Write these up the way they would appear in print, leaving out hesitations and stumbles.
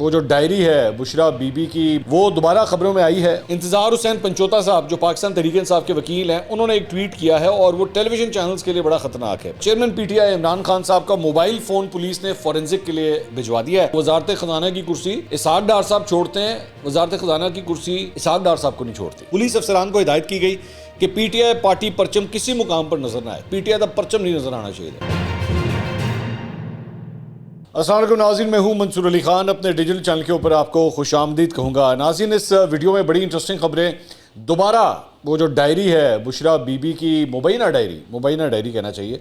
وہ جو ڈائری ہے بشرا بی بی کی وہ دوبارہ خبروں میں آئی ہے۔ انتظار حسین پنچوتا صاحب جو پاکستان تحریک انصاف کے وکیل ہیں، انہوں نے ایک ٹویٹ کیا ہے اور وہ ٹیلی ویژن چینلز کے لیے بڑا خطرناک ہے۔ Chairman P T I Imran Khan صاحب کا موبائل فون پولیس نے فورینزک کے لیے بھجوا دیا ہے۔ وزارت خزانہ کی کرسی اسحاق ڈار صاحب چھوڑتے ہیں، وزارت خزانہ کی کرسی اسحاق ڈار صاحب کو نہیں چھوڑتی۔ پولیس افسران کو ہدایت کی گئی کہ پی ٹی آئی پارٹی پرچم کسی مقام پر نظر نہ آئے، پی ٹی آئی کا پرچم نہیں نظر آنا چاہیے۔ السلام علیکم ناظرین، میں ہوں منصور علی خان، اپنے ڈیجیٹل چینل کے اوپر آپ کو خوش آمدید کہوں گا۔ ناظرین، اس ویڈیو میں بڑی انٹرسٹنگ خبریں، دوبارہ وہ جو ڈائری ہے بشرا بی بی کی مبینہ ڈائری کہنا چاہیے،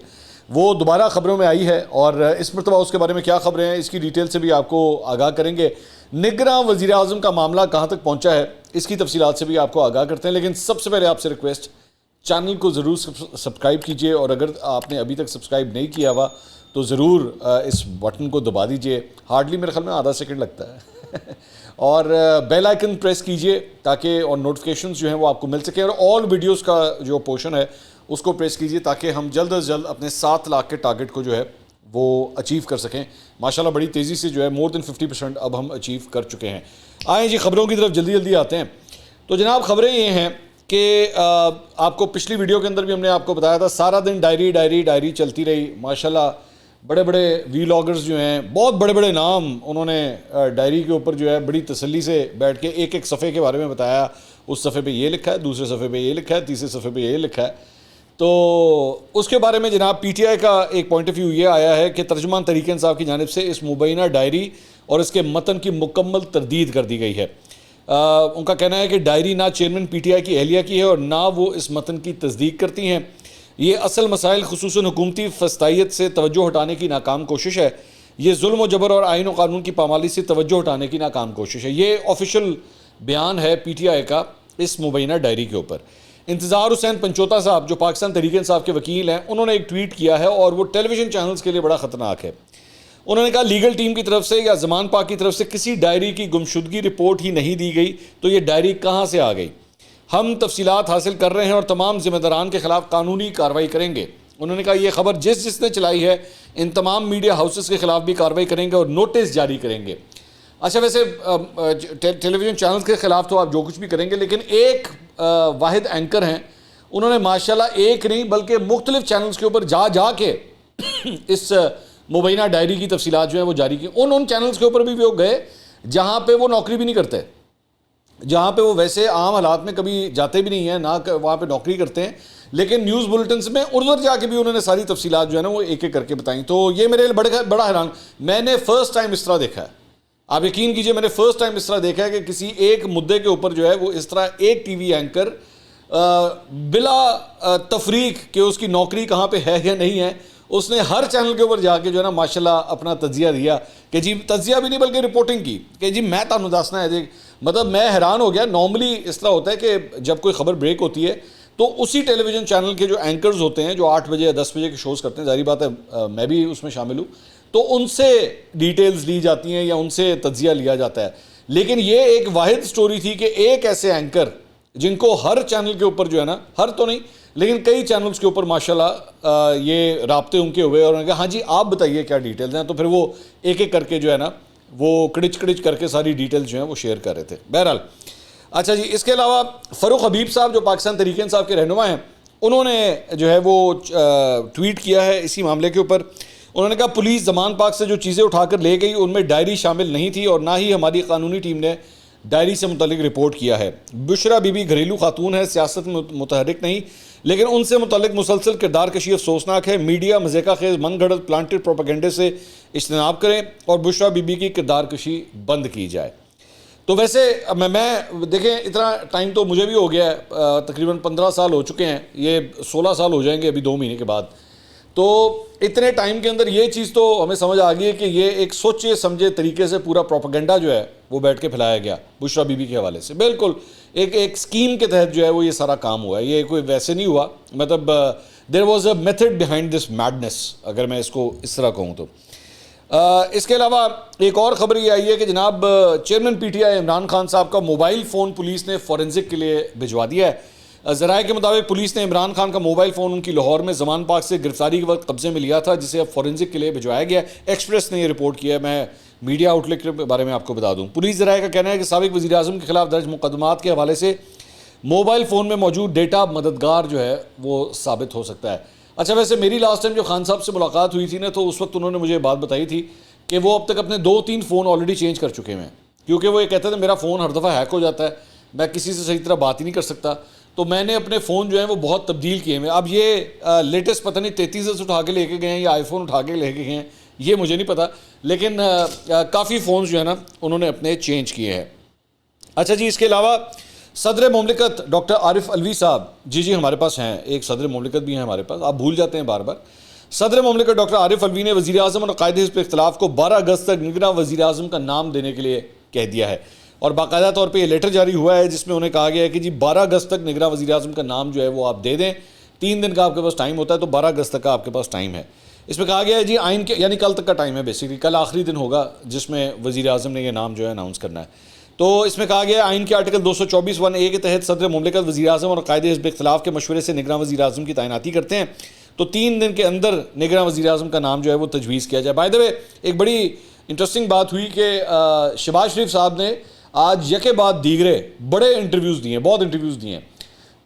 وہ دوبارہ خبروں میں آئی ہے اور اس مرتبہ اس کے بارے میں کیا خبریں ہیں اس کی ڈیٹیل سے بھی آپ کو آگاہ کریں گے۔ نگراں وزیر اعظم کا معاملہ کہاں تک پہنچا ہے اس کی تفصیلات سے بھی آپ کو آگاہ کرتے ہیں، لیکن سب سے پہلے آپ سے ریکویسٹ، چینل کو ضرور سبسکرائب کیجئے اور اگر آپ نے ابھی تک سبسکرائب نہیں کیا ہوا تو ضرور اس بٹن کو دبا دیجئے، ہارڈلی میرے خیال میں آدھا سیکنڈ لگتا ہے اور بیل آئیکن پریس کیجئے تاکہ اور نوٹیفیکیشنز جو ہیں وہ آپ کو مل سکیں، اور آل ویڈیوز کا جو پورشن ہے اس کو پریس کیجئے تاکہ ہم جلد از جلد اپنے 7 لاکھ کے ٹارگٹ کو جو ہے وہ اچیو کر سکیں۔ ماشاءاللہ بڑی تیزی سے جو ہے مور دین 50% اب ہم اچیو کر چکے ہیں۔ آئیں جی خبروں کی طرف جلدی آتے ہیں۔ تو جناب خبریں یہ ہیں کہ آپ کو پچھلی ویڈیو کے اندر بھی ہم نے آپ کو بتایا تھا، سارا دن ڈائری چلتی رہی۔ ماشاءاللہ بڑے بڑے وی لاگرز جو ہیں، بہت بڑے بڑے نام، انہوں نے ڈائری کے اوپر جو ہے بڑی تسلی سے بیٹھ کے ایک ایک صفحے کے بارے میں بتایا، اس صفحے پہ یہ لکھا ہے، دوسرے صفحے پہ یہ لکھا ہے، تیسرے صفحے پہ یہ لکھا ہے۔ تو اس کے بارے میں جناب پی ٹی آئی کا ایک پوائنٹ آف ویو یہ آیا ہے کہ ترجمان تحریک انصاف کی جانب سے اس مبینہ ڈائری اور اس کے متن کی مکمل تردید کر دی گئی ہے۔ ان کا کہنا ہے کہ ڈائری نہ چیئرمین پی ٹی آئی کی اہلیہ کی ہے اور نہ وہ اس متن کی تصدیق کرتی ہیں۔ یہ اصل مسائل خصوصاً حکومتی فسطائیت سے توجہ ہٹانے کی ناکام کوشش ہے۔ یہ ظلم و جبر اور آئین و قانون کی پامالی سے توجہ ہٹانے کی ناکام کوشش ہے۔ یہ آفیشیل بیان ہے پی ٹی آئی کا اس مبینہ ڈائری کے اوپر۔ انتظار حسین پنچوتا صاحب جو پاکستان تحریک انصاف کے وکیل ہیں، انہوں نے ایک ٹویٹ کیا ہے اور وہ ٹیلی ویژن چینلز کے لیے بڑا خطرناک ہے۔ انہوں نے کہا لیگل ٹیم کی طرف سے یا زمان پاک کی طرف سے کسی ڈائری کی گمشدگی رپورٹ ہی نہیں دی گئی تو یہ ڈائری کہاں سے آ گئی؟ ہم تفصیلات حاصل کر رہے ہیں اور تمام ذمہ داران کے خلاف قانونی کارروائی کریں گے۔ انہوں نے کہا یہ خبر جس نے چلائی ہے ان تمام میڈیا ہاؤسز کے خلاف بھی کارروائی کریں گے اور نوٹس جاری کریں گے۔ اچھا، ویسے ٹیلی ویژن چینلز کے خلاف تو آپ جو کچھ بھی کریں گے، لیکن ایک واحد اینکر ہیں، انہوں نے ماشاءاللہ ایک نہیں بلکہ مختلف چینلز کے اوپر جا کے اس مبینہ ڈائری کی تفصیلات جو ہیں وہ جاری کی۔ ان چینلز کے اوپر بھی وہ گئے جہاں پہ وہ نوکری بھی نہیں کرتے، جہاں پہ وہ ویسے عام حالات میں کبھی جاتے بھی نہیں ہیں، نہ وہاں پہ نوکری کرتے ہیں، لیکن نیوز بلٹنز میں ادھر جا کے بھی انہوں نے ساری تفصیلات جو ہے نا وہ ایک ایک کر کے بتائیں۔ تو یہ میرے لیے بڑا حیران، میں نے فرسٹ ٹائم اس طرح دیکھا ہے، آپ یقین کیجئے میں نے فرسٹ ٹائم اس طرح دیکھا ہے کہ کسی ایک مدعے کے اوپر جو ہے وہ اس طرح ایک ٹی وی اینکر بلا تفریق کہ اس کی نوکری کہاں پہ ہے یا نہیں ہے، اس نے ہر چینل کے اوپر جا کے جو ہے نا ماشاءاللہ اپنا تجزیہ دیا کہ جی، تجزیہ بھی نہیں بلکہ رپورٹنگ کی کہ جی میں تانوں دسنا ہے جی۔ مطلب میں حیران ہو گیا۔ نارملی اس طرح ہوتا ہے کہ جب کوئی خبر بریک ہوتی ہے تو اسی ٹیلی ویژن چینل کے جو اینکرز ہوتے ہیں جو 8 بجے یا 10 بجے کے شوز کرتے ہیں، ظاہری بات ہے میں بھی اس میں شامل ہوں، تو ان سے ڈیٹیلز لی جاتی ہیں یا ان سے تجزیہ لیا جاتا ہے۔ لیکن یہ ایک واحد سٹوری تھی کہ ایک ایسے اینکر جن کو ہر چینل کے اوپر جو ہے نا، ہر تو نہیں لیکن کئی چینلز کے اوپر ماشاءاللہ یہ رابطے ان کے ہوئے اور انہوں نے کہا ہاں جی آپ بتائیے کیا ڈیٹیلز ہیں، تو پھر وہ ایک ایک کر کے جو ہے نا وہ کڑچ کر کے ساری ڈیٹیلز جو ہیں وہ شیئر کر رہے تھے۔ بہرحال اچھا جی، اس کے علاوہ فاروق حبیب صاحب جو پاکستان تحریک انصاف کے رہنما ہیں، انہوں نے جو ہے وہ ٹویٹ کیا ہے اسی معاملے کے اوپر۔ انہوں نے کہا پولیس زمان پاک سے جو چیزیں اٹھا کر لے گئی ان میں ڈائری شامل نہیں تھی اور نہ ہی ہماری قانونی ٹیم نے ڈائری سے متعلق رپورٹ کیا ہے۔ بشرا بی بی گھریلو خاتون ہے، سیاست میں متحرک نہیں، لیکن ان سے متعلق مسلسل کردار کشی افسوسناک ہے۔ میڈیا مذائقہ خیز من گھڑت پلانٹڈ پروپیگنڈے سے اجتناب کریں اور بشرا بی بی کی کردار کشی بند کی جائے۔ تو ویسے میں دیکھیں اتنا ٹائم تو مجھے بھی ہو گیا ہے، تقریباً 15 سال ہو چکے ہیں، یہ 16 سال ہو جائیں گے ابھی 2 مہینے کے بعد۔ تو اتنے ٹائم کے اندر یہ چیز تو ہمیں سمجھ آ گئی ہے کہ یہ ایک سوچے سمجھے طریقے سے پورا پروپیگنڈا جو ہے وہ بیٹھ کے پھیلایا گیا بشرا بی بی کے حوالے سے، بالکل ایک اسکیم کے تحت جو ہے وہ یہ سارا کام ہوا ہے، یہ کوئی ویسے نہیں ہوا۔ مطلب there was a method behind this madness, اگر میں اس کو اس طرح کہوں تو۔ اس کے علاوہ ایک اور خبر یہ آئی ہے کہ جناب chairman P T I Imran Khan صاحب کا موبائل فون پولیس نے فورینزک کے لیے بھجوا دیا ہے۔ ذرائع کے مطابق پولیس نے عمران خان کا موبائل فون ان کی لاہور میں زمان پارک سے گرفتاری کے وقت قبضے میں لیا تھا، جسے اب فورینزک کے لیے بھجوایا گیا۔ ایکسپریس نے یہ رپورٹ کیا ہے، میں میڈیا آؤٹ لیٹ کے بارے میں آپ کو بتا دوں۔ پولیس ذرائع کا کہنا ہے کہ سابق وزیر اعظم کے خلاف درج مقدمات کے حوالے سے موبائل فون میں موجود ڈیٹا مددگار جو ہے وہ ثابت ہو سکتا ہے۔ اچھا، ویسے میری لاسٹ ٹائم جو خان صاحب سے ملاقات ہوئی تھی نا، تو اس وقت انہوں نے مجھے بات بتائی تھی کہ وہ اب تک اپنے 2-3 فون آلریڈی چینج کر چکے ہیں، کیونکہ وہ یہ کہتے تھے میرا فون ہر دفعہ ہیک ہو جاتا ہے، میں کسی سے صحیح طرح بات ہی نہیں کر سکتا، تو میں نے اپنے فون جو ہیں وہ بہت تبدیل کیے ہیں۔ اب یہ لیٹسٹ پتہ نہیں 33 اٹھا کے لے کے گئے ہیں یا آئی فون اٹھا کے لے کے گئے ہیں، یہ مجھے نہیں پتا، لیکن کافی فونز جو ہے نا انہوں نے اپنے چینج کیے ہیں۔ اچھا جی، اس کے علاوہ صدر مملکت ڈاکٹر عارف علوی صاحب جی ہمارے پاس ہیں، ایک صدر مملکت بھی ہیں ہمارے پاس، آپ بھول جاتے ہیں بار بار۔ صدر مملکت ڈاکٹر عارف علوی نے وزیر اعظم اور قائد حزب اختلاف کو 12 اگست تک نگراں وزیر اعظم کا نام دینے کے لیے کہہ دیا ہے، اور باقاعدہ طور پہ یہ لیٹر جاری ہوا ہے جس میں انہیں کہا گیا ہے کہ جی 12 اگست تک نگراں وزیر اعظم کا نام جو ہے وہ آپ دے دیں، 3 دن کا آپ کے پاس ٹائم ہوتا ہے، تو 12 اگست تک کا آپ کے پاس ٹائم ہے۔ اس میں کہا گیا ہے جی آئین کے یعنی کل تک کا ٹائم ہے، بیسیکلی کل آخری دن ہوگا جس میں وزیر اعظم نے یہ نام جو ہے اناؤنس کرنا ہے۔ تو اس میں کہا گیا ہے آئین کے آرٹیکل 224(1)(a) کے تحت صدر مملکت وزیر اعظم اور قائد حزب اختلاف کے مشورے سے نگراں وزیر اعظم کی تعیناتی کرتے ہیں، تو 3 دن کے اندر نگراں وزیر اعظم کا نام جو ہے وہ تجویز کیا جائے۔ بائی دا وے ایک بڑی انٹرسٹنگ بات ہوئی کہ شہباز شریف صاحب نے آج یکے بعد دیگرے بڑے انٹرویوز دیے ہیں، بہت انٹرویوز دیے ہیں۔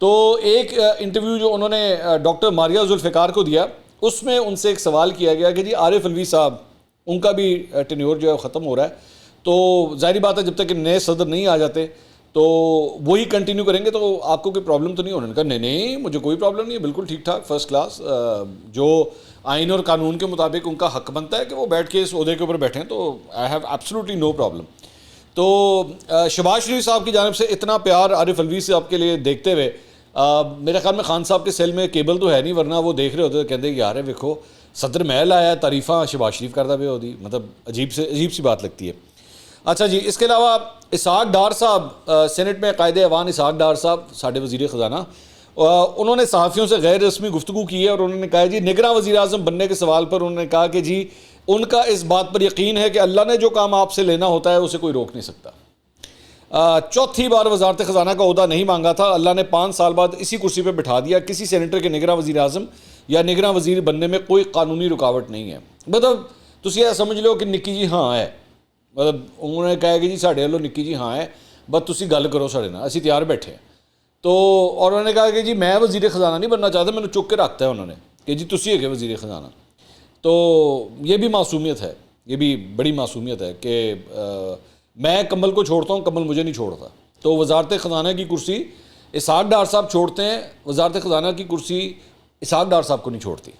تو ایک انٹرویو جو انہوں نے ڈاکٹر ماریہ ذوالفقار کو دیا، اس میں ان سے ایک سوال کیا گیا کہ جی عارف علوی صاحب ان کا بھی ٹینیور جو ہے ختم ہو رہا ہے، تو ظاہری بات ہے جب تک کہ نئے صدر نہیں آ جاتے تو وہی کنٹینیو کریں گے، تو آپ کو کوئی پرابلم تو نہیں؟ انہوں نے کہا نہیں مجھے کوئی پرابلم نہیں ہے، بالکل ٹھیک ٹھاک فرسٹ کلاس، جو آئین اور قانون کے مطابق ان کا حق بنتا ہے کہ وہ بیٹھ کے اس عہدے کے اوپر بیٹھیں، تو I have absolutely no problem. تو شہباز شریف صاحب کی جانب سے اتنا پیار عارف علوی صاحب کے لیے دیکھتے ہوئے میرے خیال میں خان صاحب کے سیل میں کیبل تو ہے نہیں، ورنہ وہ دیکھ رہے ہوتے تو کہتے یار ویکھو صدر محل آیا ہے، تعریفاں شہباز شریف کردہ پہ ہوتی، مطلب عجیب سی بات لگتی ہے۔ اچھا جی، اس کے علاوہ اسحاق ڈار صاحب سینٹ میں قائد ایوان اسحاق ڈار صاحب ساڈے وزیر خزانہ، انہوں نے صحافیوں سے غیر رسمی گفتگو کی ہے، اور انہوں نے کہا جی نگراں وزیر اعظم بننے کے سوال پر انہوں نے کہا کہ جی ان کا اس بات پر یقین ہے کہ اللہ نے جو کام آپ سے لینا ہوتا ہے اسے کوئی روک نہیں سکتا۔ 4تھی بار وزارت خزانہ کا عہدہ نہیں مانگا تھا، اللہ نے 5 سال بعد اسی کرسی پہ بٹھا دیا، کسی سینیٹر کے نگراں وزیر اعظم یا نگراں وزیر بننے میں کوئی قانونی رکاوٹ نہیں ہے۔ مطلب تسی یہ سمجھ لو کہ نکی جی ہاں ہے، مطلب انہوں نے کہا کہ جی ساڈے والوں نکی جی ہاں ہے، بس تسی گل کرو ساڈے نال، اسی تیار بیٹھے ہیں۔ تو اور انہوں نے کہا کہ جی میں وزیر خزانہ نہیں بننا چاہتا، میں نے چک کے رکھتا ہے انہوں نے کہ جی تسی ہے وزیر خزانہ۔ تو یہ بھی معصومیت ہے، یہ بھی بڑی معصومیت ہے کہ میں کمل کو چھوڑتا ہوں، کمل مجھے نہیں چھوڑتا۔ تو وزارت خزانہ کی کرسی اسحاق ڈار صاحب چھوڑتے ہیں، وزارت خزانہ کی کرسی اسحاق ڈار صاحب کو نہیں چھوڑتی،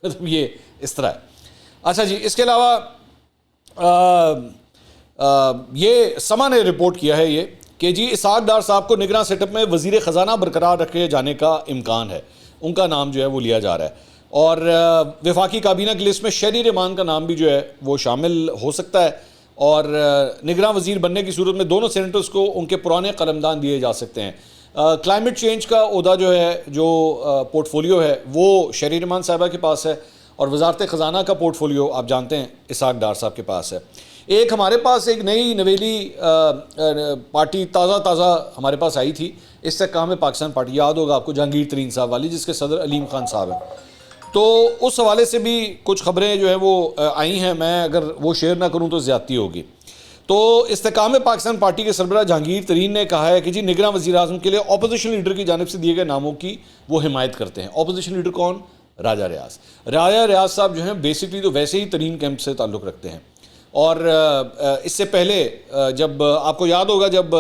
مطلب یہ اس طرح ہے۔ اچھا جی، اس کے علاوہ یہ سما نے رپورٹ کیا ہے یہ کہ جی اسحاق ڈار صاحب کو نگراں سیٹ اپ میں وزیر خزانہ برقرار رکھے جانے کا امکان ہے، ان کا نام جو ہے وہ لیا جا رہا ہے، اور وفاقی کابینہ کی لسٹ میں شہری رحمان کا نام بھی جو ہے وہ شامل ہو سکتا ہے، اور نگراں وزیر بننے کی صورت میں دونوں سینیٹرز کو ان کے پرانے قلمدان دیے جا سکتے ہیں۔ کلائمیٹ چینج کا عہدہ جو ہے، جو پورٹ فولیو ہے، وہ شہری رحمان صاحبہ کے پاس ہے، اور وزارت خزانہ کا پورٹ فولیو آپ جانتے ہیں اسحاق ڈار صاحب کے پاس ہے۔ ایک ہمارے پاس ایک نئی نویلی پارٹی تازہ ہمارے پاس آئی تھی، استحکام پاکستان پارٹی، یاد ہوگا آپ کو جہانگیر ترین صاحب والی، جس کے صدر علیم خان صاحب ہیں۔ تو اس حوالے سے بھی کچھ خبریں جو ہیں وہ آئی ہیں، میں اگر وہ شیئر نہ کروں تو زیادتی ہوگی۔ تو استحکام پاکستان پارٹی کے سربراہ جہانگیر ترین نے کہا ہے کہ جی نگراں وزیر اعظم کے لیے اپوزیشن لیڈر کی جانب سے دیے گئے ناموں کی وہ حمایت کرتے ہیں۔ اپوزیشن لیڈر کون؟ راجہ ریاض صاحب جو ہیں بیسکلی تو ویسے ہی ترین کیمپ سے تعلق رکھتے ہیں، اور اس سے پہلے جب آپ کو یاد ہوگا جب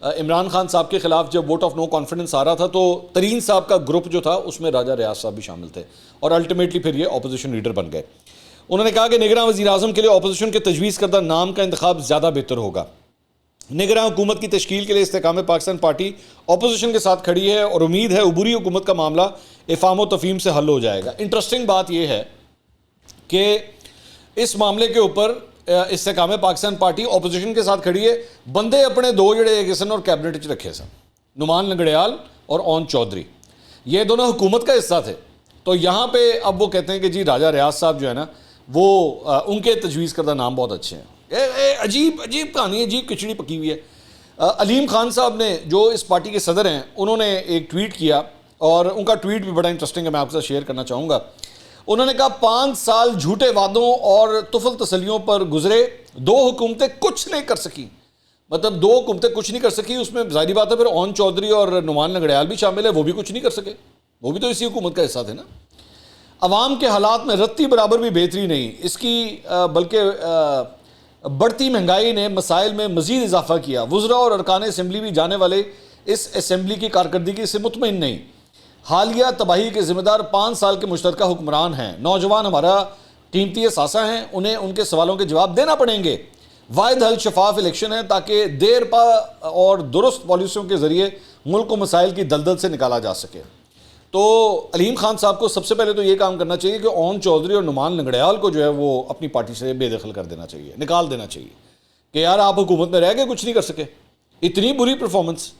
عمران خان صاحب کے خلاف جب ووٹ آف نو کانفیڈنس آ رہا تھا تو ترین صاحب کا گروپ جو تھا اس میں راجہ ریاض صاحب بھی شامل تھے، اور الٹیمیٹلی پھر یہ اپوزیشن لیڈر بن گئے۔ انہوں نے کہا کہ نگراں وزیر اعظم کے لیے اپوزیشن کے تجویز کردہ نام کا انتخاب زیادہ بہتر ہوگا۔ نگراں حکومت کی تشکیل کے لیے استحکام پاکستان پارٹی اپوزیشن کے ساتھ کھڑی ہے، اور امید ہے عبوری حکومت کا معاملہ افہام و تفہیم سے حل ہو جائے گا۔ انٹرسٹنگ بات یہ ہے کہ اس معاملے کے اوپر استحکام پاکستان پارٹی اپوزیشن کے ساتھ کھڑی ہے، بندے اپنے 2 جڑے ایک حسن اور کیبنٹ چ رکھے سن، نعمان لنگڑیال اور اون چودھری، یہ دونوں حکومت کا حصہ تھے۔ تو یہاں پہ اب وہ کہتے ہیں کہ جی راجہ ریاض صاحب جو ہے نا وہ ان کے تجویز کردہ نام بہت اچھے ہیں۔ عجیب کہانی ہے، عجیب کھچڑی پکی ہوئی ہے۔ علیم خان صاحب نے جو اس پارٹی کے صدر ہیں انہوں نے ایک ٹویٹ کیا اور ان کا ٹویٹ بھی بڑا انٹرسٹنگ ہے, میں آپ کے ساتھ شیئر کرنا چاہوں گا. انہوں نے کہا 5 سال جھوٹے وعدوں اور طفل تسلیوں پر گزرے, 2 حکومتیں کچھ نہیں کر سکیں. مطلب 2 حکومتیں کچھ نہیں کر سکی, اس میں ظاہری بات ہے پھر اون چودھری اور نعمان لنگڑیال بھی شامل ہے, وہ بھی کچھ نہیں کر سکے, وہ بھی تو اسی حکومت کا حصہ تھے نا. عوام کے حالات میں رتی برابر بھی بہتری نہیں, اس کی بلکہ بڑھتی مہنگائی نے مسائل میں مزید اضافہ کیا. وزراء اور ارکان اسمبلی بھی جانے والے اس اسمبلی کی کارکردگی سے مطمئن نہیں. حالیہ تباہی کے ذمہ دار 5 سال کے مشترکہ حکمران ہیں. نوجوان ہمارا قیمتی اثاثہ ہیں, انہیں ان کے سوالوں کے جواب دینا پڑیں گے. واحد حل شفاف الیکشن ہے تاکہ دیر پا اور درست پالیسیوں کے ذریعے ملک کو مسائل کی دلدل سے نکالا جا سکے. تو علیم خان صاحب کو سب سے پہلے تو یہ کام کرنا چاہیے کہ اون چودھری اور نعمان لنگڑیال کو جو ہے وہ اپنی پارٹی سے بے دخل کر دینا چاہیے, نکال دینا چاہیے کہ یار آپ حکومت میں رہ کے کچھ نہیں کر سکے, اتنی بری پرفارمنس.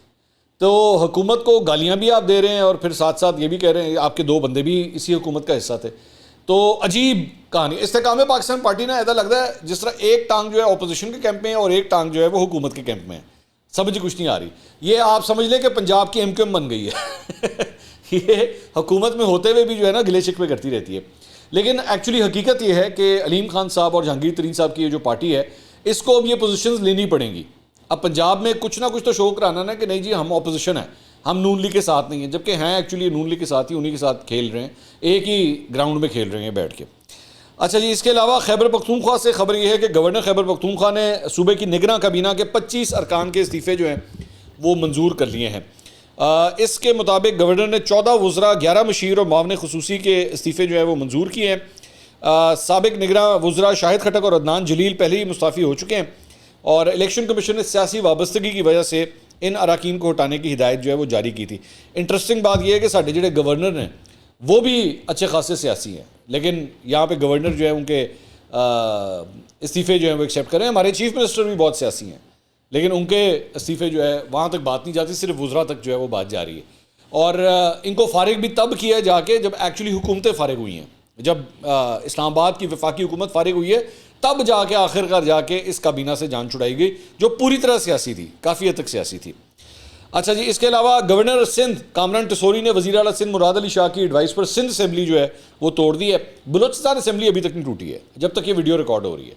تو حکومت کو گالیاں بھی آپ دے رہے ہیں اور پھر ساتھ ساتھ یہ بھی کہہ رہے ہیں آپ کے 2 بندے بھی اسی حکومت کا حصہ تھے. تو عجیب کہانی. استحکام پاکستان پارٹی نا ایسا لگتا ہے جس طرح ایک ٹانگ جو ہے اپوزیشن کے کیمپ میں ہے اور ایک ٹانگ جو ہے وہ حکومت کے کیمپ میں ہے. سمجھ کچھ نہیں آ رہی. یہ آپ سمجھ لیں کہ پنجاب کی MQM بن گئی ہے. یہ حکومت میں ہوتے ہوئے بھی جو ہے نا گلے شکوے کرتی رہتی ہے. لیکن ایکچولی حقیقت یہ ہے کہ علیم خان صاحب اور جہانگیر ترین صاحب کی یہ جو پارٹی ہے اس کو اب یہ پوزیشنز لینی پڑیں گی. اب پنجاب میں کچھ نہ کچھ تو شو کرانا نا کہ نہیں جی ہم اپوزیشن ہیں, ہم نون لیگ کے ساتھ نہیں ہیں, جبکہ ہیں ایکچولی نون لیگ کے ساتھ ہی, انہی کے ساتھ کھیل رہے ہیں, ایک ہی گراؤنڈ میں کھیل رہے ہیں بیٹھ کے. اچھا جی, اس کے علاوہ خیبر پختونخوا سے خبر یہ ہے کہ گورنر خیبر پختونخوا نے صوبے کی نگراں کابینہ کے 25 ارکان کے استعفے جو ہیں وہ منظور کر لیے ہیں. اس کے مطابق گورنر نے 14 وزراء, 11 مشیر اور معاون خصوصی کے استعفے جو ہے وہ منظور کیے ہیں. سابق نگراں وزراء شاہد خٹک اور عدنان جلیل پہلے ہی مستعفی ہو چکے ہیں اور الیکشن کمیشن نے سیاسی وابستگی کی وجہ سے ان اراکین کو ہٹانے کی ہدایت جو ہے وہ جاری کی تھی. انٹرسٹنگ بات یہ ہے کہ ساڈے جڑے گورنر ہیں وہ بھی اچھے خاصے سیاسی ہیں, لیکن یہاں پہ گورنر جو ہے ان کے استعفے جو ہیں وہ ایکسیپٹ کریں. ہمارے چیف منسٹر بھی بہت سیاسی ہیں, لیکن ان کے استعفے جو ہے وہاں تک بات نہیں جاتی, صرف وزراء تک جو ہے وہ بات جا رہی ہے. اور ان کو فارغ بھی تب کیا جا کے جب ایکچولی حکومتیں فارغ ہوئی ہیں. جب اسلام آباد کی وفاقی حکومت فارغ ہوئی ہے تب جا کے آخرکار جا کے اس کابینہ سے جان چھڑائی گئی جو پوری طرح سیاسی تھی, کافی حد تک سیاسی تھی. اچھا جی, اس کے علاوہ گورنر سندھ کامران ٹسوری نے وزیر اعلیٰ سندھ مراد علی شاہ کی ایڈوائس پر سندھ اسمبلی جو ہے وہ توڑ دی ہے. بلوچستان اسمبلی ابھی تک نہیں ٹوٹی ہے جب تک یہ ویڈیو ریکارڈ ہو رہی ہے.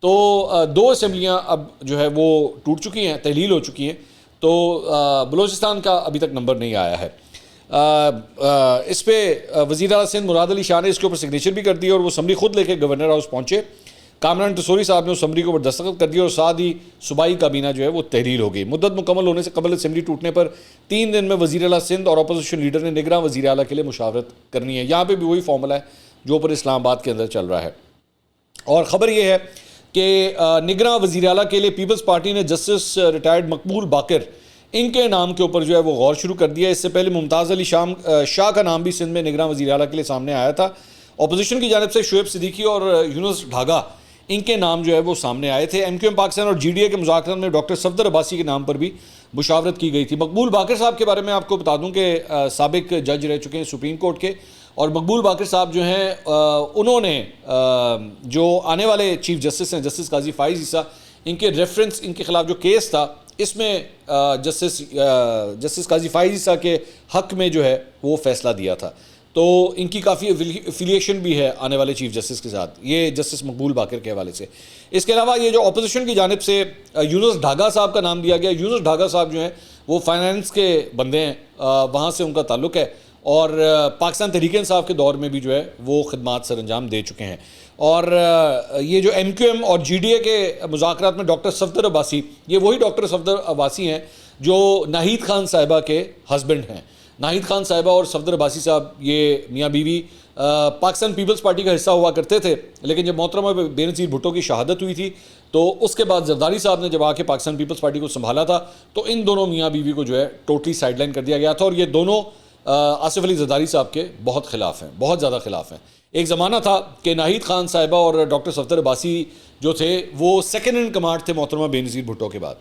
تو 2 اسمبلیاں اب جو ہے وہ ٹوٹ چکی ہیں, تحلیل ہو چکی ہیں. تو بلوچستان کا ابھی تک نمبر نہیں آیا ہے. اس پہ وزیر اعلیٰ سندھ مراد علی شاہ نے اس کے اوپر سگنیچر بھی کر دی اور وہ اسمبلی خود لے کے گورنر ہاؤس پہنچے. کامران ٹسوری صاحب نے اس اسمبلی کے اوپر دستخط کر دیا اور ساتھ ہی صوبائی کابینہ جو ہے وہ تحلیل ہو گئی. مدت مکمل ہونے سے قبل اسمبلی ٹوٹنے پر 3 دن میں وزیر اعلیٰ سندھ اور اپوزیشن لیڈر نے نگراں وزیر اعلیٰ کے لیے مشاورت کرنی ہے. یہاں پہ بھی وہی فارمولہ ہے جو اوپر اسلام آباد کے اندر چل رہا ہے. اور خبر یہ ہے کہ نگراں وزیر اعلیٰ کے لیے پیپلز پارٹی نے جسٹس ریٹائرڈ مقبول باقر ان کے نام کے اوپر جو ہے وہ غور شروع کر دیا. اس سے پہلے ممتاز علی شاہ کا نام بھی سندھ میں نگراں وزیر اعلیٰ کے لیے سامنے آیا تھا. اپوزیشن کی جانب سے شعیب صدیقی اور یونس ڈھاگا ان کے نام جو ہے وہ سامنے آئے تھے. MQM پاکستان اور GDA کے مذاکرات میں ڈاکٹر صفدر عباسی کے نام پر بھی مشاورت کی گئی تھی. مقبول باقر صاحب کے بارے میں آپ کو بتا دوں کہ سابق جج رہ چکے ہیں سپریم کورٹ کے, اور مقبول باقر صاحب جو ہیں انہوں نے جو آنے والے چیف جسٹس ہیں جسٹس قاضی فائز عیسیٰ, ان کے ریفرنس ان کے خلاف جو کیس تھا اس میں جسٹس قاضی فائز عیسیٰ کے حق میں جو ہے وہ فیصلہ دیا تھا. تو ان کی کافی افیلیشن بھی ہے آنے والے چیف جسٹس کے ساتھ, یہ جسٹس مقبول باقر کے حوالے سے. اس کے علاوہ یہ جو اپوزیشن کی جانب سے یونس ڈھاگا صاحب کا نام دیا گیا. یونس ڈھاگا صاحب جو ہیں وہ فائنانس کے بندے ہیں, وہاں سے ان کا تعلق ہے, اور پاکستان تحریک انصاف کے دور میں بھی جو ہے وہ خدمات سر انجام دے چکے ہیں. اور یہ جو MQM اور GDA کے مذاکرات میں ڈاکٹر صفدر عباسی, یہ وہی ڈاکٹر صفدر عباسی ہیں جو ناہید خان صاحبہ کے ہسبینڈ ہیں. ناہید خان صاحبہ اور صفدر عباسی صاحب یہ میاں بیوی پاکستان پیپلز پارٹی کا حصہ ہوا کرتے تھے, لیکن جب محترمہ بے نظیر بھٹو کی شہادت ہوئی تھی تو اس کے بعد زرداری صاحب نے جب آ کے پاکستان پیپلز پارٹی کو سنبھالا تھا تو ان دونوں میاں بیوی کو جو ہے ٹوٹلی سائڈ لائن کر دیا گیا تھا. اور یہ دونوں آصف علی زرداری صاحب کے بہت خلاف ہیں, بہت زیادہ خلاف ہیں. ایک زمانہ تھا کہ ناہید خان صاحبہ اور ڈاکٹر صفدر عباسی جو تھے وہ سیکنڈ ان کمانڈ تھے محترمہ بے نظیر بھٹو کے بعد.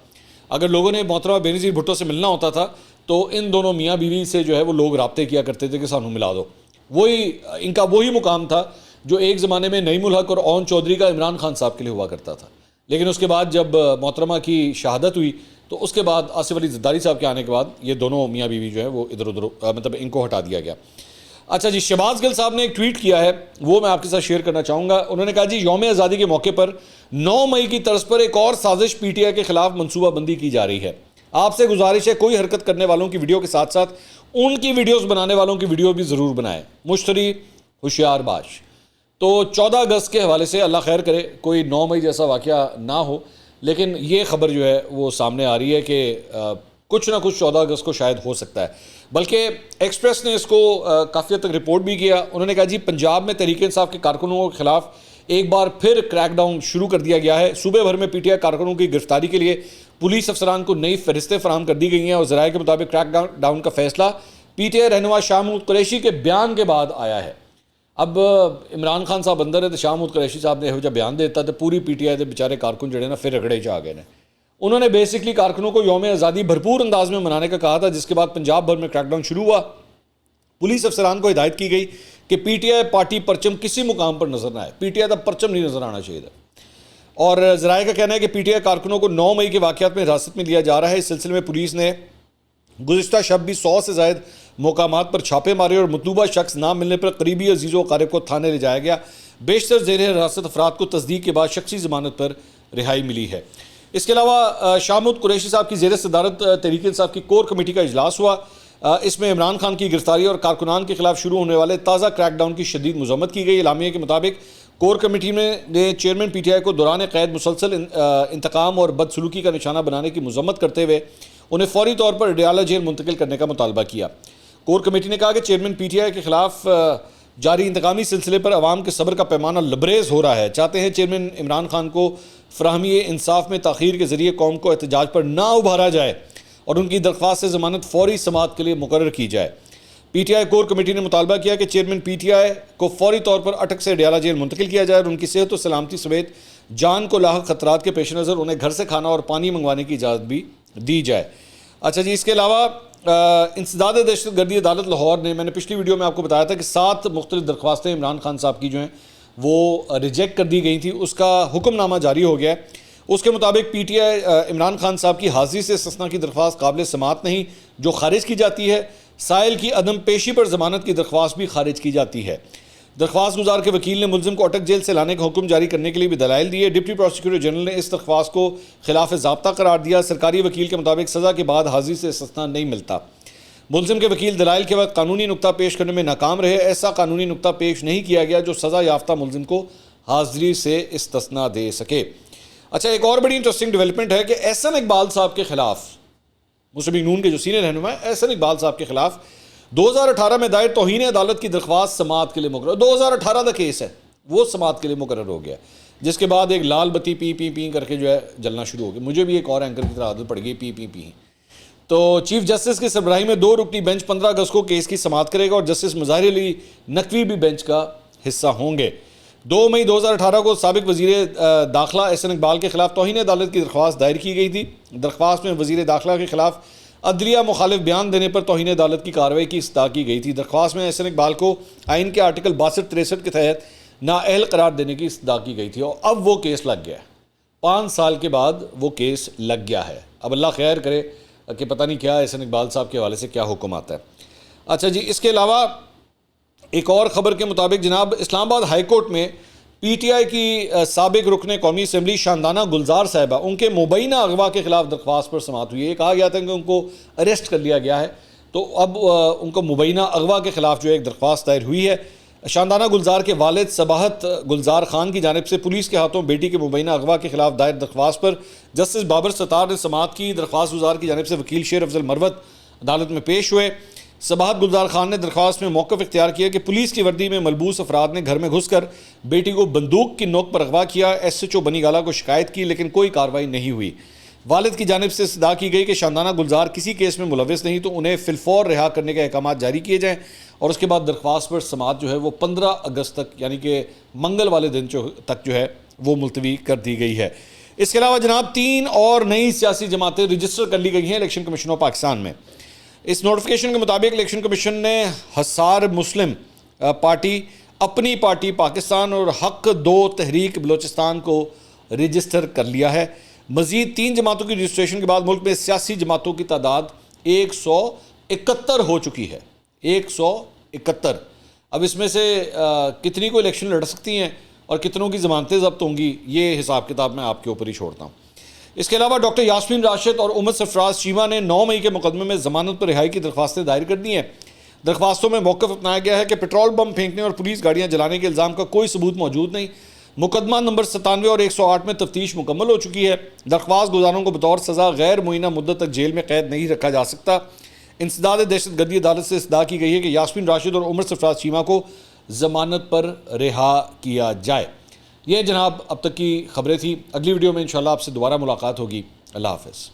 اگر لوگوں نے محترمہ بے نظیر بھٹو سے ملنا ہوتا تھا تو ان دونوں میاں بیوی سے جو ہے وہ لوگ رابطے کیا کرتے تھے کہ سانو ملا دو. وہی ان کا وہی مقام تھا جو ایک زمانے میں نعیم الحق اور اون چودھری کا عمران خان صاحب کے لیے ہوا کرتا تھا. لیکن اس کے بعد جب محترمہ کی شہادت ہوئی تو اس کے بعد آصف علی زرداری صاحب کے آنے کے بعد یہ دونوں میاں بیوی جو ہیں وہ ادھر ادھر مطلب ان کو ہٹا دیا گیا. اچھا جی، شہباز گل صاحب نے ایک ٹویٹ کیا ہے، وہ میں آپ کے ساتھ شیئر کرنا چاہوں گا. انہوں نے کہا جی یوم آزادی کے موقع پر 9 مئی کی طرز پر ایک اور سازش پی ٹی آئی کے خلاف منصوبہ بندی کی جا رہی ہے. آپ سے گزارش ہے کوئی حرکت کرنے والوں کی ویڈیو کے ساتھ ساتھ ان کی ویڈیوز بنانے والوں کی ویڈیو بھی ضرور بنائیں. مشتری ہوشیار باش. تو 14 اگست کے حوالے سے اللہ خیر کرے کوئی 9 مئی جیسا واقعہ نہ ہو، لیکن یہ خبر جو ہے وہ سامنے آ رہی ہے کہ کچھ نہ کچھ 14 اگست کو شاید ہو سکتا ہے. بلکہ ایکسپریس نے اس کو کافی حد تک رپورٹ بھی کیا. انہوں نے کہا جی پنجاب میں تحریک انصاف کے کارکنوں کے خلاف ایک بار پھر کریک ڈاؤن شروع کر دیا گیا ہے. صوبے بھر میں پی ٹی آئی کارکنوں کی گرفتاری کے لیے پولیس افسران کو نئی فہرستیں فراہم کر دی گئی ہیں، اور ذرائع کے مطابق کریک ڈاؤن کا فیصلہ پی ٹی آئی رہنما شاہ محمود قریشی کے بیان کے بعد آیا ہے. اب عمران خان صاحب اندر ہے تو شاہ محمود قریشی صاحب نے یہ بیان دیتا تو پوری پی ٹی آئی کے بیچارے کارکن جڑے نا پھر رگڑے چ آ گئے. انہوں نے بیسکلی کارکنوں کو یوم آزادی بھرپور انداز میں منانے کا کہا تھا، جس کے بعد پنجاب بھر میں کریک ڈاؤن شروع ہوا. پولیس افسران کو ہدایت کی گئی کہ پی ٹی آئی پارٹی پرچم کسی مقام پر نظر نہ آئے. پی ٹی آئی کا پرچم نہیں نظر آنا چاہیے تھا. اور ذرائع کا کہنا ہے کہ پی ٹی آئی کارکنوں کو 9 مئی کے واقعات میں حراست میں لیا جا رہا ہے. اس سلسلے میں پولیس نے گزشتہ شب بھی 100 سے زائد مقامات پر چھاپے مارے اور مطلوبہ شخص نہ ملنے پر قریبی عزیز و اقارب کو تھانے لے جایا گیا. بیشتر زیر حراست افراد کو تصدیق کے بعد شخصی ضمانت پر رہائی ملی ہے. اس کے علاوہ شاہ محمود قریشی صاحب کی زیر صدارت تحریک انصاف کی کور کمیٹی کا اجلاس ہوا. اس میں عمران خان کی گرفتاری اور کارکنان کے خلاف شروع ہونے والے تازہ کریک ڈاؤن کی شدید مذمت کی گئی. اعلامیہ کے مطابق کور کمیٹی نے چیئرمین پی ٹی آئی کو دوران قید مسلسل انتقام اور بدسلوکی کا نشانہ بنانے کی مذمت کرتے ہوئے انہیں فوری طور پر اڈیالہ جیل منتقل کرنے کا مطالبہ کیا. کور کمیٹی نے کہا کہ چیئرمین پی ٹی آئی کے خلاف جاری انتقامی سلسلے پر عوام کے صبر کا پیمانہ لبریز ہو رہا ہے. چاہتے ہیں چیئرمین عمران خان کو فراہمی انصاف میں تاخیر کے ذریعے قوم کو احتجاج پر نہ ابھارا جائے اور ان کی درخواست سے ضمانت فوری سماعت کے لیے مقرر کی جائے. P T I core committee نے مطالبہ کیا کہ چیئرمین پی ٹی آئی کو فوری طور پر اٹک سے اڈیالہ جیل منتقل کیا جائے اور ان کی صحت و سلامتی سمیت جان کو لاحق خطرات کے پیش نظر انہیں گھر سے کھانا اور پانی منگوانے کی اجازت بھی دی جائے. اچھا جی، اس کے علاوہ انسداد دہشت گردی عدالت لاہور نے، میں نے پچھلی ویڈیو میں آپ کو بتایا تھا کہ 7 مختلف درخواستیں عمران خان صاحب کی جو ہیں وہ ریجیکٹ کر دی گئی تھی، اس کا حکم نامہ جاری ہو گیا ہے. اس کے مطابق P T I Imran Khan صاحب کی حاضری سے استثناء کی درخواست قابل سماعت نہیں جو خارج کی جاتی ہے. سائل کی عدم پیشی پر ضمانت کی درخواست بھی خارج کی جاتی ہے. درخواست گزار کے وکیل نے ملزم کو اٹک جیل سے لانے کا حکم جاری کرنے کے لیے بھی دلائل دیے. ڈپٹی پروسیکیوٹر جنرل نے اس درخواست کو خلاف ضابطہ قرار دیا. سرکاری وکیل کے مطابق سزا کے بعد حاضری سے استثناء نہیں ملتا. ملزم کے وکیل دلائل کے وقت قانونی نقطہ پیش کرنے میں ناکام رہے. ایسا قانونی نقطہ پیش نہیں کیا گیا جو سزا یافتہ ملزم کو حاضری سے استثناء دے سکے. اچھا، ایک اور بڑی انٹرسٹنگ ڈیولپمنٹ ہے کہ احسن اقبال صاحب کے خلاف، مسلم لیگ نون کے جو سینئر رہنما ہیں احسن اقبال صاحب کے خلاف 2018 میں دائر توہین عدالت کی درخواست سماعت کے لیے مقرر، 2018 کا کیس ہے وہ سماعت کے لیے مقرر ہو گیا، جس کے بعد ایک لال بتی پی پی پی کر کے جو ہے جلنا شروع ہو گئی. مجھے بھی ایک اور اینکر کی طرح عادت پڑ گئی پی پی پی. تو چیف جسٹس کی سربراہی میں 2 رکنی بینچ 15 اگست کو کیس کی سماعت کرے گا اور جسٹس مظاہر علی نقوی بھی بینچ کا حصہ ہوں گے. 2 مئی 2018 کو سابق وزیر داخلہ احسن اقبال کے خلاف توہین عدالت کی درخواست دائر کی گئی تھی. درخواست میں وزیر داخلہ کے خلاف عدلیہ مخالف بیان دینے پر توہین عدالت کی کارروائی کی استدعا کی گئی تھی. درخواست میں احسن اقبال کو آئین کے آرٹیکل 62-63 کے تحت نااہل قرار دینے کی استدعا کی گئی تھی اور اب وہ کیس لگ گیا ہے. 5 سال کے بعد وہ کیس لگ گیا ہے. اب اللہ خیر کرے کہ پتہ نہیں کیا احسن اقبال صاحب کے حوالے سے کیا حکم آتا ہے. اچھا جی، اس کے علاوہ ایک اور خبر کے مطابق جناب اسلام آباد ہائی کورٹ میں پی ٹی آئی کی سابق رکن قومی اسمبلی شاندانہ گلزار صاحبہ ان کے مبینہ اغوا کے خلاف درخواست پر سماعت ہوئی ہے. یہ کہا گیا تھا کہ ان کو اریسٹ کر لیا گیا ہے، تو اب ان کو مبینہ اغوا کے خلاف جو ایک درخواست دائر ہوئی ہے. شاندانہ گلزار کے والد صباحت گلزار خان کی جانب سے پولیس کے ہاتھوں بیٹی کے مبینہ اغوا کے خلاف دائر درخواست پر جسٹس بابر ستار نے سماعت کی. درخواست گزار کی جانب سے وکیل شیر افضل مروت عدالت میں پیش ہوئے. صباحت گلزار خان نے درخواست میں موقف اختیار کیا کہ پولیس کی وردی میں ملبوس افراد نے گھر میں گھس کر بیٹی کو بندوق کی نوک پر اغوا کیا. ایس ایچ او بنی گالہ کو شکایت کی لیکن کوئی کارروائی نہیں ہوئی. والد کی جانب سے استدعا کی گئی کہ شاندانہ گلزار کسی کیس میں ملوث نہیں تو انہیں فی الفور رہا کرنے کے احکامات جاری کیے جائیں اور اس کے بعد درخواست پر سماعت جو ہے وہ 15 اگست تک یعنی کہ منگل والے دن تک جو ہے وہ ملتوی کر دی گئی ہے. اس کے علاوہ جناب 3 اور نئی سیاسی جماعتیں رجسٹر کر لی گئی ہیں الیکشن کمیشن آف پاکستان میں. اس نوٹیفیکیشن کے مطابق الیکشن کمیشن نے حسار مسلم پارٹی، اپنی پارٹی پاکستان اور حق 2 تحریک بلوچستان کو رجسٹر کر لیا ہے. مزید 3 جماعتوں کی رجسٹریشن کے بعد ملک میں سیاسی جماعتوں کی تعداد 171 ہو چکی ہے. 171. اب اس میں سے کتنی کو الیکشن لڑ سکتی ہیں اور کتنوں کی ضمانتیں ضبط ہوں گی، یہ حساب کتاب میں آپ کے اوپر ہی چھوڑتا ہوں. اس کے علاوہ ڈاکٹر یاسمین راشد اور عمر سرفراز چیمہ نے 9 مئی کے مقدمے میں ضمانت پر رہائی کی درخواستیں دائر کر دی ہیں. درخواستوں میں موقف اپنایا گیا ہے کہ پیٹرول بم پھینکنے اور پولیس گاڑیاں جلانے کے الزام کا کوئی ثبوت موجود نہیں. مقدمہ نمبر 97 اور 108 میں تفتیش مکمل ہو چکی ہے. درخواست گزاروں کو بطور سزا غیر معینہ مدت تک جیل میں قید نہیں رکھا جا سکتا. انسداد دہشت گردی عدالت سے استدعا کی گئی ہے کہ یاسمین راشد اور عمر سرفراز چیمہ کو ضمانت پر رہا کیا جائے. یہ جناب اب تک کی خبریں تھیں. اگلی ویڈیو میں انشاءاللہ آپ سے دوبارہ ملاقات ہوگی. اللہ حافظ.